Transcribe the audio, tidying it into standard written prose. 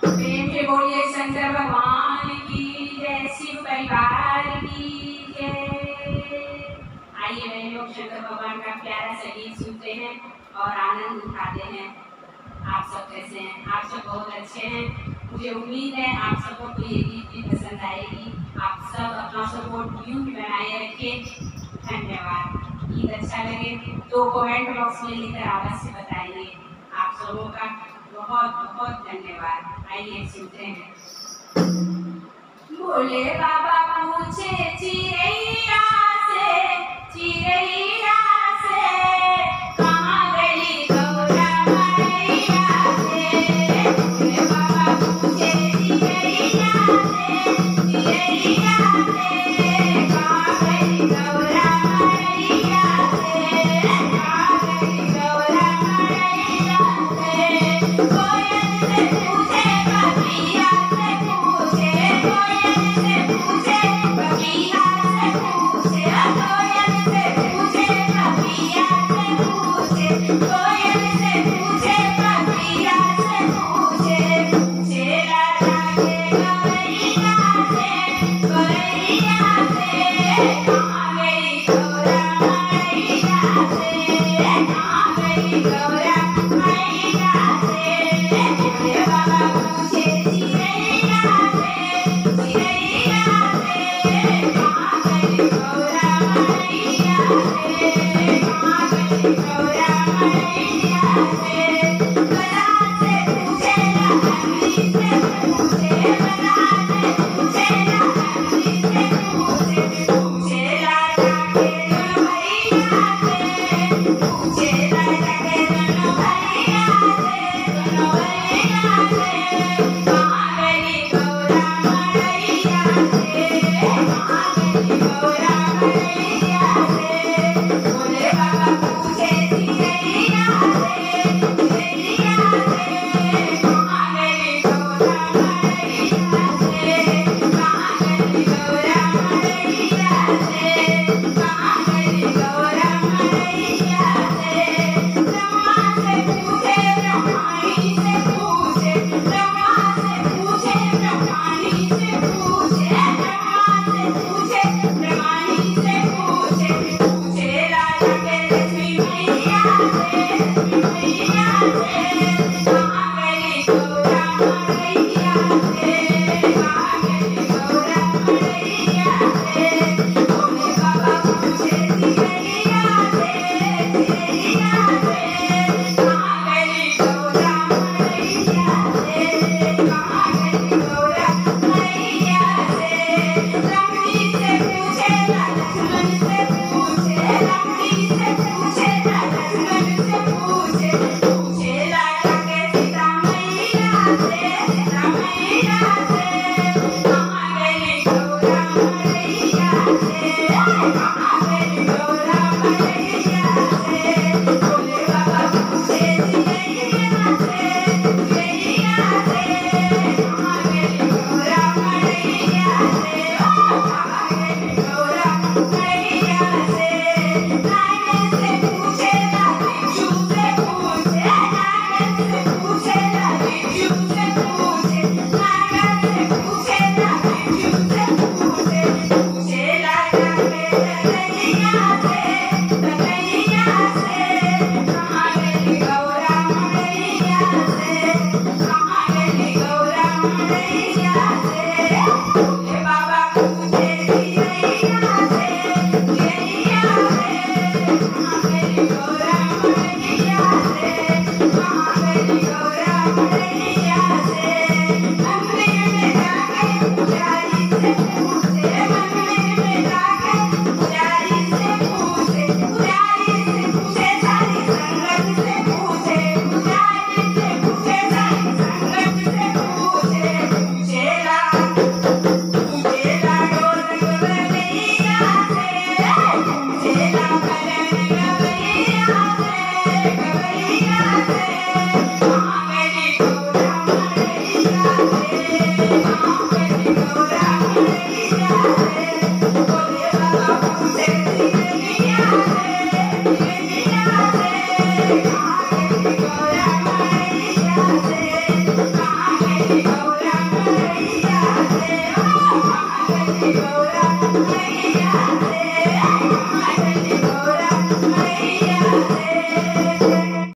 प्रेम से बोलिए शंकर भगवान की जय, शिव परिवार की जय। आइए वे लोग शंकर भगवान का प्यारा सा गीत सुनते हैं और आनंद उठाते हैं। आप सब कैसे हैं? आप सब बहुत अच्छे हैं। मुझे उम्मीद है आप सबको तो ये गीत भी पसंद आएगी। आप सब अपना सपोर्ट म्यूट बनाए रखिए। धन्यवाद। गीत अच्छा लगे तो कमेंट बॉक्स में लिखकर अवश्य बताइए। आप सबों का बहुत बहुत धन्यवाद। आइए सुनते हैं। भोले बाबा पूछे चिड़ैया से, चिड़ैया से कहाँ गई गौरा मैया से। भोले बाबा पूछे चिड़ैया से, चिड़ैया से कहाँ गई गौरा मैया से, कहाँ गई गौरा मैया से। कोयल से पूछे पपिया से पूछे, कोयल से पूछे पपिया से पूछे, कोयल से पूछे पपिया से पूछे, कोयल से पूछे पपिया से पूछे। पूछे राजा के गौरैया से, गौरैया से कहाँ गई गौरा मैया से, कहाँ गई गौरा मैया से। भोले बाबा पूछे चिड़ैया से, चिड़ैया से कहाँ गई गौरा मैया से, कहाँ गई गौरा मैया से। बना से पूछे लहंगी से पूछे, बना से पूछे लहंगी से पूछे। पूछे राजा के दोनों भैया से, पूछे राजा के दोनों भैया से, दोनों भैया से कहाँ गई गौरा मैया से, कहाँ गई गौरा मैया से। भोले बाबा पूछे चिड़ैया से, चिड़ैया से कहाँ गई गौरा मैया से, कहाँ गई गौरा मैया से, कहाँ गई गौरा मैया से। ब्रह्मा से पूछे, ब्रह्माणी से पूछे, ब्रह्मा रे ओ